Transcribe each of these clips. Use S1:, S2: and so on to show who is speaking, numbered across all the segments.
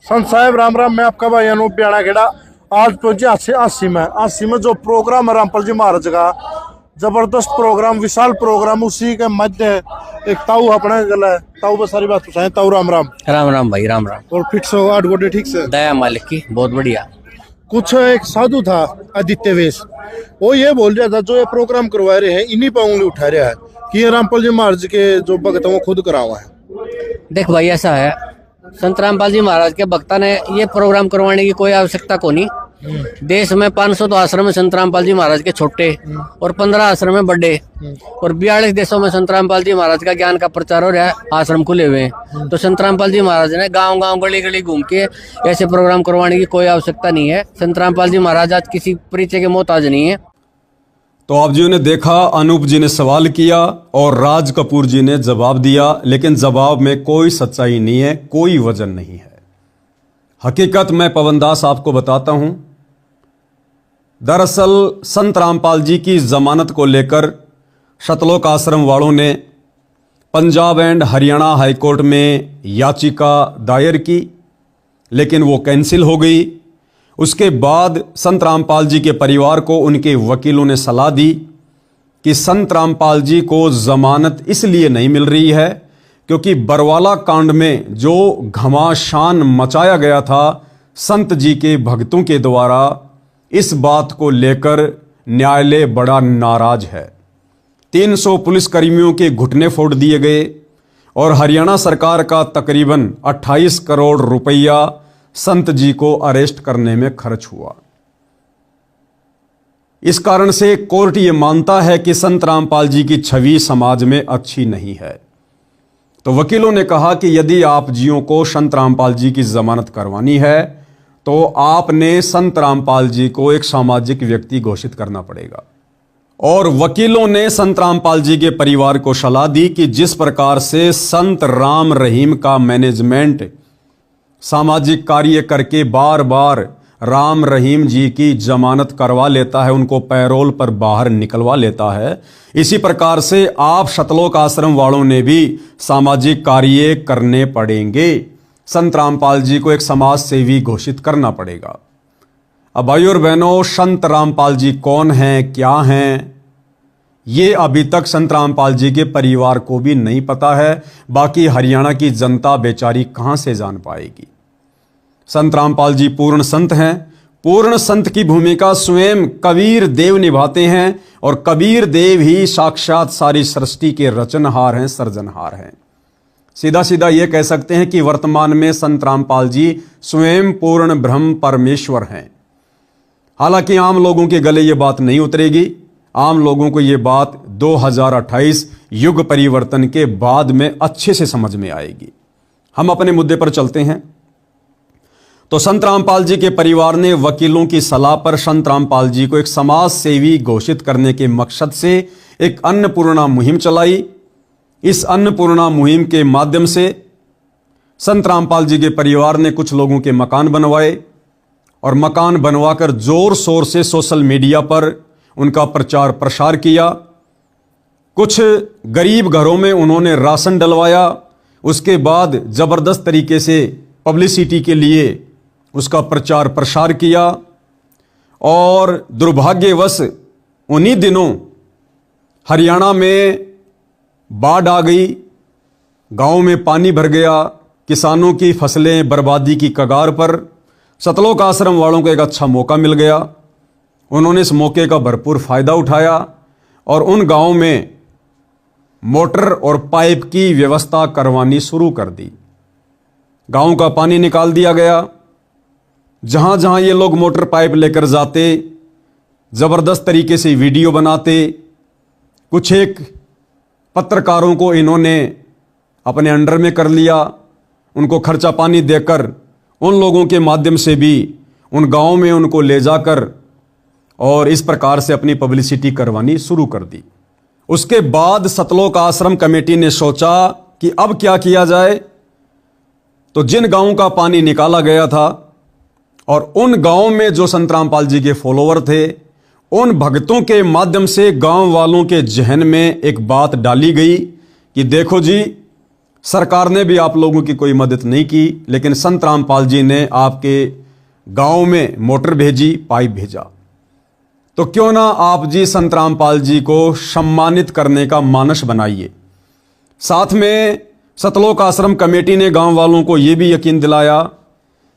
S1: संत साहब राम राम। मैं आपका भाई अनूप ब्याणा खेड़ा आज पहुंचे 80 में जो प्रोग्राम है रामपाल जी महाराज का जबरदस्त प्रोग्राम, विशाल प्रोग्राम। उसी के मध्य एक ताऊ अपने गला है। ताऊ बस सारी बात पूछाए। ताऊ राम राम।
S2: राम राम भाई, राम राम।
S1: और फिक्स हो आठ गोटे ठीक से?
S2: दया मालिक की, बहुत बढ़िया।
S1: कुछ एक साधु था आदित्य वेश, वो ये बोल रहा था जो ये प्रोग्राम करवा रहे हैं इन्हीं पर उंगली उठा रहा है कि ये रामपाल जी महाराज के जो भक्त हैं वो खुद करावा है।
S2: देख भाई, ऐसा है, संत रामपाल जी महाराज के भक्ता ने ये प्रोग्राम करवाने की कोई आवश्यकता को नहीं। देश में 500 तो आश्रम है संत रामपाल जी महाराज के छोटे और 15 आश्रम है बड़े, और 42 देशों में संत रामपाल जी महाराज का ज्ञान का प्रचार हो रहा है। आश्रम खुले हुए हैं, तो संत रामपाल जी महाराज ने गांव गांव गली गली घूम के ऐसे प्रोग्राम करवाने की कोई आवश्यकता नहीं है। संत रामपाल जी महाराज आज किसी परिचय के मोहताज नहीं है।
S3: तो आप जी ने देखा, अनूप जी ने सवाल किया और राज कपूर जी ने जवाब दिया, लेकिन जवाब में कोई सच्चाई नहीं है, कोई वजन नहीं है। हकीकत मैं पवन दास आपको बताता हूं। दरअसल संत रामपाल जी की जमानत को लेकर शतलोक आश्रम वालों ने पंजाब एंड हरियाणा हाईकोर्ट में याचिका दायर की, लेकिन वो कैंसिल हो गई। उसके बाद संत रामपाल जी के परिवार को उनके वकीलों ने सलाह दी कि संत रामपाल जी को जमानत इसलिए नहीं मिल रही है क्योंकि बरवाला कांड में जो घमासान मचाया गया था संत जी के भक्तों के द्वारा, इस बात को लेकर न्यायालय बड़ा नाराज है। 300 पुलिसकर्मियों के घुटने फोड़ दिए गए और हरियाणा सरकार का तकरीबन 28 करोड़ रुपया संत जी को अरेस्ट करने में खर्च हुआ। इस कारण से कोर्ट ये मानता है कि संत रामपाल जी की छवि समाज में अच्छी नहीं है। तो वकीलों ने कहा कि यदि आप जियों को संत रामपाल जी की जमानत करवानी है तो आपने संत रामपाल जी को एक सामाजिक व्यक्ति घोषित करना पड़ेगा। और वकीलों ने संत रामपाल जी के परिवार को सलाह दी कि जिस प्रकार से संत राम रहीम का मैनेजमेंट सामाजिक कार्य करके बार बार राम रहीम जी की जमानत करवा लेता है, उनको पैरोल पर बाहर निकलवा लेता है, इसी प्रकार से आप शतलोक आश्रम वालों ने भी सामाजिक कार्य करने पड़ेंगे। संत रामपाल जी को एक समाज सेवी घोषित करना पड़ेगा। अब भाई और बहनों, संत रामपाल जी कौन हैं, क्या हैं, ये अभी तक संत रामपाल जी के परिवार को भी नहीं पता है। बाकी हरियाणा की जनता बेचारी कहां से जान पाएगी। संत रामपाल जी पूर्ण संत हैं। पूर्ण संत की भूमिका स्वयं कबीर देव निभाते हैं और कबीर देव ही साक्षात सारी सृष्टि के रचनहार हैं, सर्जनहार हैं। सीधा सीधा ये कह सकते हैं कि वर्तमान में संत रामपाल जी स्वयं पूर्ण ब्रह्म परमेश्वर हैं। हालांकि आम लोगों के गले ये बात नहीं उतरेगी। आम लोगों को ये बात 2028 युग परिवर्तन के बाद में अच्छे से समझ में आएगी। हम अपने मुद्दे पर चलते हैं। तो संत रामपाल जी के परिवार ने वकीलों की सलाह पर संत रामपाल जी को एक समाज सेवी घोषित करने के मकसद से एक अन्नपूर्णा मुहिम चलाई। इस अन्नपूर्णा मुहिम के माध्यम से संत रामपाल जी के परिवार ने कुछ लोगों के मकान बनवाए और मकान बनवाकर जोर शोर से सोशल मीडिया पर उनका प्रचार प्रसार किया। कुछ गरीब घरों में उन्होंने राशन डलवाया। उसके बाद जबरदस्त तरीके से पब्लिसिटी के लिए उसका प्रचार प्रसार किया और दुर्भाग्यवश उन्हीं दिनों हरियाणा में बाढ़ आ गई, गांव में पानी भर गया, किसानों की फसलें बर्बादी की कगार पर। शतलोक आश्रम वालों को एक अच्छा मौका मिल गया। उन्होंने इस मौके का भरपूर फायदा उठाया और उन गांवों में मोटर और पाइप की व्यवस्था करवानी शुरू कर दी। गांव का पानी निकाल दिया गया। जहां जहां ये लोग मोटर पाइप लेकर जाते, जबरदस्त तरीके से वीडियो बनाते। कुछ एक पत्रकारों को इन्होंने अपने अंडर में कर लिया। उनको खर्चा पानी देकर उन लोगों के माध्यम से भी उन गांवों में उनको ले जाकर और इस प्रकार से अपनी पब्लिसिटी करवानी शुरू कर दी। उसके बाद सतलोक आश्रम कमेटी ने सोचा कि अब क्या किया जाए। तो जिन गांवों का पानी निकाला गया था और उन गांवों में जो संत रामपाल जी के फॉलोवर थे, उन भक्तों के माध्यम से गांव वालों के जहन में एक बात डाली गई कि देखो जी, सरकार ने भी आप लोगों की कोई मदद नहीं की, लेकिन संत रामपाल जी ने आपके गांव में मोटर भेजी, पाइप भेजा। तो क्यों ना आप जी संत रामपाल जी को सम्मानित करने का मानस बनाइए। साथ में सतलोक आश्रम कमेटी ने गांव वालों को यह भी यकीन दिलाया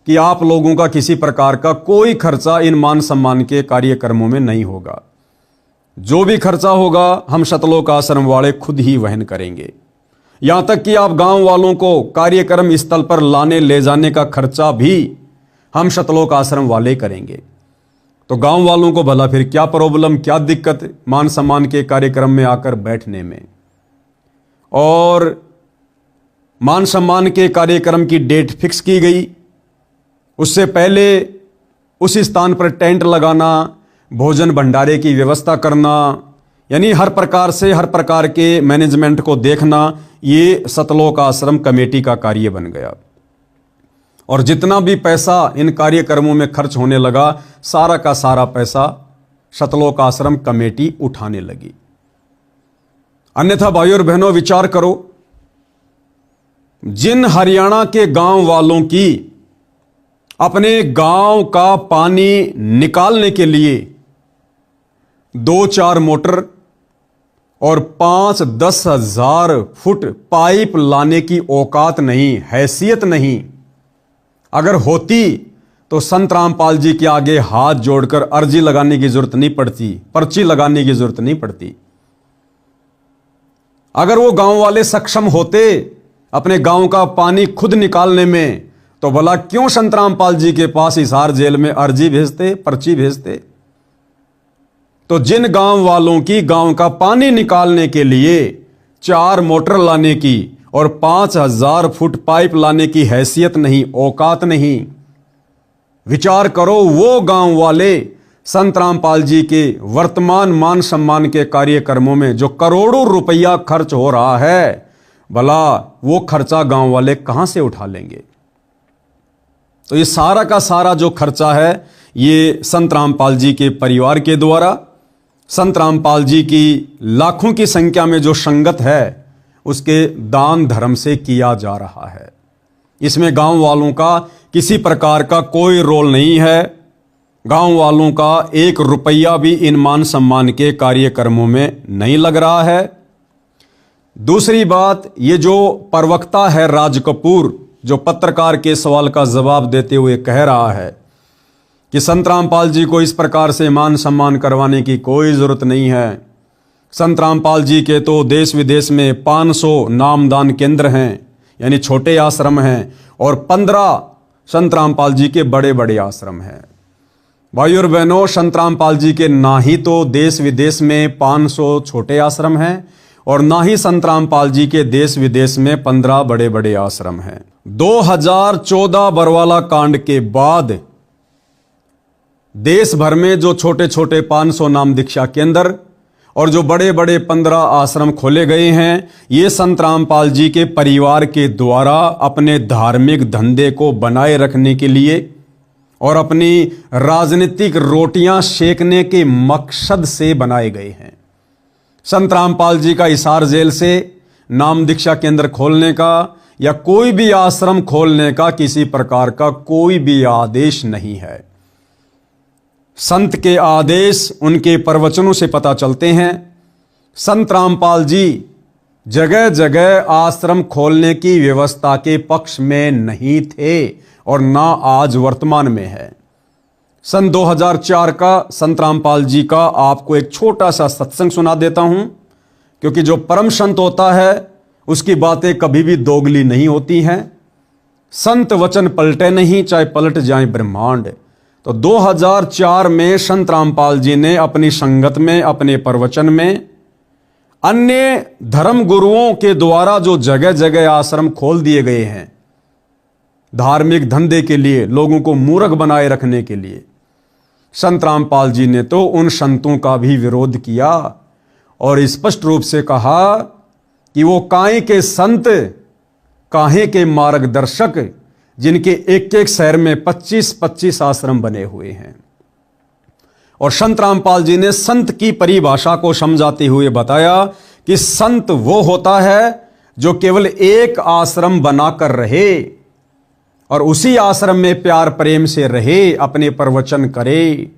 S3: कि आप लोगों का किसी प्रकार का कोई खर्चा इन मान सम्मान के कार्यक्रमों में नहीं होगा। जो भी खर्चा होगा हम सतलोक आश्रम वाले खुद ही वहन करेंगे। यहां तक कि आप गांव वालों को कार्यक्रम स्थल पर लाने ले जाने का खर्चा भी हम सतलोक आश्रम वाले करेंगे। तो गांव वालों को भला फिर क्या प्रॉब्लम, क्या दिक्कत मान सम्मान के कार्यक्रम में आकर बैठने में। और मान सम्मान के कार्यक्रम की डेट फिक्स की गई। उससे पहले उस स्थान पर टेंट लगाना, भोजन भंडारे की व्यवस्था करना, यानी हर प्रकार से हर प्रकार के मैनेजमेंट को देखना, ये सतलोक आश्रम कमेटी का कार्य बन गया। और जितना भी पैसा इन कार्यक्रमों में खर्च होने लगा, सारा का सारा पैसा सतलोक आश्रम कमेटी उठाने लगी। अन्यथा भाइयों और बहनों, विचार करो, जिन हरियाणा के गांव वालों की अपने गांव का पानी निकालने के लिए 2-4 मोटर और 5-10 हजार फुट पाइप लाने की औकात नहीं, हैसियत नहीं, अगर होती तो संत रामपाल जी के आगे हाथ जोड़कर अर्जी लगाने की जरूरत नहीं पड़ती, पर्ची लगाने की जरूरत नहीं पड़ती। अगर वो गांव वाले सक्षम होते अपने गांव का पानी खुद निकालने में, तो भला क्यों संत रामपाल जी के पास हिसार जेल में अर्जी भेजते, पर्ची भेजते। तो जिन गांव वालों की गांव का पानी निकालने के लिए 4 मोटर लाने की और 5000 फुट पाइप लाने की हैसियत नहीं, औकात नहीं, विचार करो वो गांव वाले संत रामपाल जी के वर्तमान मान सम्मान के कार्यक्रमों में जो करोड़ों रुपया खर्च हो रहा है, भला वो खर्चा गांव वाले कहां से उठा लेंगे। तो ये सारा का सारा जो खर्चा है, ये संत रामपाल जी के परिवार के द्वारा, संत रामपाल जी की लाखों की संख्या में जो संगत है, उसके दान धर्म से किया जा रहा है। इसमें गांव वालों का किसी प्रकार का कोई रोल नहीं है। गांव वालों का 1 रुपया भी इन मान सम्मान के कार्यक्रमों में नहीं लग रहा है। दूसरी बात, ये जो प्रवक्ता है राज कपूर, जो पत्रकार के सवाल का जवाब देते हुए कह रहा है कि संत रामपाल जी को इस प्रकार से मान सम्मान करवाने की कोई जरूरत नहीं है। संत रामपाल जी के तो देश विदेश में 500 नामदान केंद्र हैं, यानी छोटे आश्रम हैं, और 15 संत रामपाल जी के बड़े बड़े आश्रम हैं। भाइयों और बहनों, संत रामपाल जी के ना ही तो देश विदेश में 500 छोटे आश्रम हैं और ना ही संत रामपाल जी के देश विदेश में 15 बड़े बड़े आश्रम हैं। 2014 बरवाला कांड के बाद देश भर में जो छोटे छोटे 500 नाम दीक्षा केंद्र और जो बड़े बड़े 15 आश्रम खोले गए हैं, ये संत रामपाल जी के परिवार के द्वारा अपने धार्मिक धंधे को बनाए रखने के लिए और अपनी राजनीतिक रोटियां सेकने के मकसद से बनाए गए हैं। संत रामपाल जी का हिसार जेल से नाम दीक्षा केंद्र खोलने का या कोई भी आश्रम खोलने का किसी प्रकार का कोई भी आदेश नहीं है। संत के आदेश उनके प्रवचनों से पता चलते हैं। संत रामपाल जी जगह जगह आश्रम खोलने की व्यवस्था के पक्ष में नहीं थे और ना आज वर्तमान में है। सन 2004 का संत रामपाल जी का आपको एक छोटा सा सत्संग सुना देता हूं, क्योंकि जो परम संत होता है उसकी बातें कभी भी दोगली नहीं होती हैं। संत वचन पलटे नहीं, चाहे पलट जाए ब्रह्मांड। तो 2004 में संत रामपाल जी ने अपनी संगत में, अपने प्रवचन में, अन्य धर्म गुरुओं के द्वारा जो जगह जगह आश्रम खोल दिए गए हैं धार्मिक धंधे के लिए, लोगों को मूर्ख बनाए रखने के लिए, संत रामपाल जी ने तो उन संतों का भी विरोध किया और स्पष्ट रूप से कहा कि वो काहे के संत, काहे के मार्गदर्शक, जिनके एक एक शहर में 25-25 आश्रम बने हुए हैं। और संत रामपाल जी ने संत की परिभाषा को समझाते हुए बताया कि संत वो होता है जो केवल एक आश्रम बनाकर रहे और उसी आश्रम में प्यार प्रेम से रहे, अपने प्रवचन करे।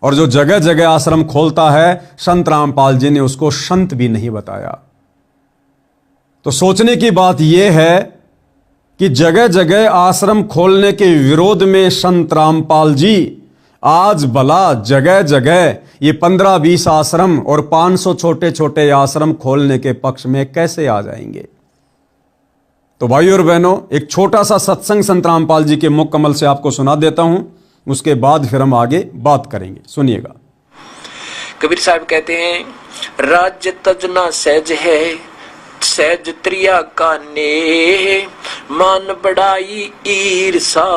S3: और जो जगह जगह आश्रम खोलता है, संत रामपाल जी ने उसको संत भी नहीं बताया। तो सोचने की बात यह है कि जगह जगह आश्रम खोलने के विरोध में संत रामपाल जी आज भला जगह जगह ये 15-20 आश्रम और 500 छोटे छोटे आश्रम खोलने के पक्ष में कैसे आ जाएंगे। तो भाइयों और बहनों, एक छोटा सा सत्संग संत रामपाल जी के मुख कमल से आपको सुना देता हूं, उसके बाद फिर हम आगे बात करेंगे। सुनिएगा।
S4: कबीर साहब कहते हैं, राज्य तजना सहज है, सहज त्रिया का ने, मान बढ़ाई ईर्षा,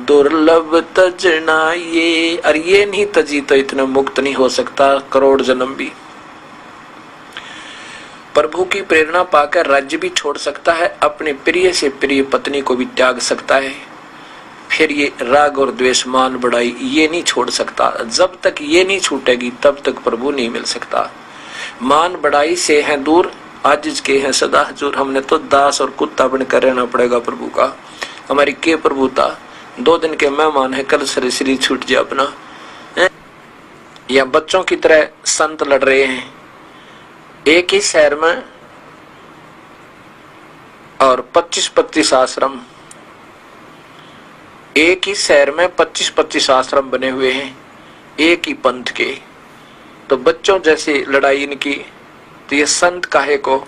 S4: दुर्लभ तजना ये। और ये नहीं तजी तो इतना मुक्त नहीं हो सकता करोड़ जन्म भी। प्रभु की प्रेरणा पाकर राज्य भी छोड़ सकता है, अपने प्रिय से प्रिय पत्नी को भी त्याग सकता है। फिर ये राग और द्वेष, मान बढ़ाई, ये नहीं छोड़ सकता। जब तक ये नहीं छूटेगी तब तक प्रभु नहीं मिल सकता। मान बढ़ाई से है दूर, आज के हैं सदा हजूर। हमने तो दास और कुत्ता बनकर रहना पड़ेगा प्रभु का। हमारी के प्रभुता, 2 दिन के मेहमान है, कल से शरीर छूट जाए अपना। या बच्चों की तरह संत लड़ रहे हैं एक ही शहर में, और 25-25 आश्रम एक ही शहर में 25-25 आश्रम बने हुए हैं एक ही पंथ के। तो बच्चों जैसी लड़ाई इनकी, तो ये संत काहे को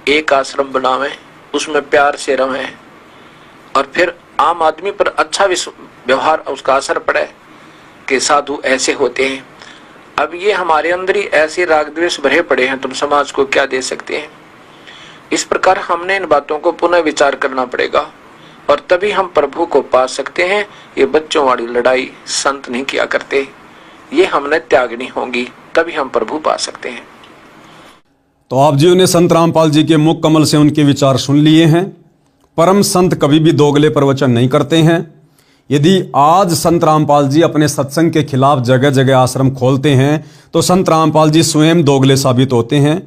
S4: एक आश्रम बनावे, उसमें प्यार से रहे, और फिर आम आदमी पर अच्छा व्यवहार उसका असर पड़े कि साधु ऐसे होते हैं। अब ये हमारे अंदर ही ऐसे राग द्वेष भरे पड़े हैं, तुम समाज को क्या दे सकते हैं। इस प्रकार हमने इन बातों को पुनः विचार करना पड़ेगा, और तभी हम प्रभु को पा सकते हैं। ये बच्चों वाली लड़ाई संत नहीं किया करते, ये हमने त्यागनी होगी, तभी हम प्रभु पा सकते हैं।
S3: तो आप जी ने संत रामपाल जी के मुख कमल से उनके विचार सुन लिए हैं। परम संत कभी भी दोगले प्रवचन नहीं करते हैं। यदि आज संत रामपाल जी अपने सत्संग के खिलाफ जगह जगह आश्रम खोलते हैं तो संत रामपाल जी स्वयं दोगले साबित होते हैं।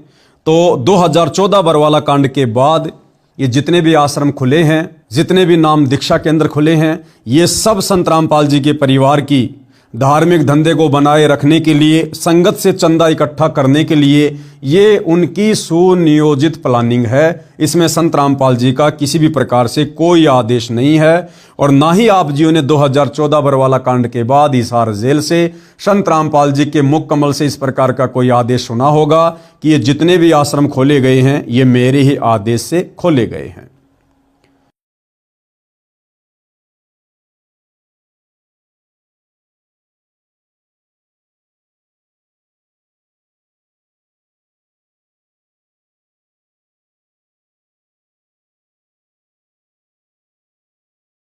S3: तो 2014 बरवाला कांड के बाद ये जितने भी आश्रम खुले हैं, जितने भी नाम दीक्षा केंद्र खुले हैं, ये सब संत रामपाल जी के परिवार की धार्मिक धंधे को बनाए रखने के लिए, संगत से चंदा इकट्ठा करने के लिए, ये उनकी सुनियोजित प्लानिंग है। इसमें संत रामपाल जी का किसी भी प्रकार से कोई आदेश नहीं है, और ना ही आप जियों ने 2014 बरवाला कांड के बाद हिसार जेल से संत रामपाल जी के मुख कमल से इस प्रकार का कोई आदेश सुना होगा कि ये जितने भी आश्रम खोले गए हैं ये मेरे ही आदेश से खोले गए हैं।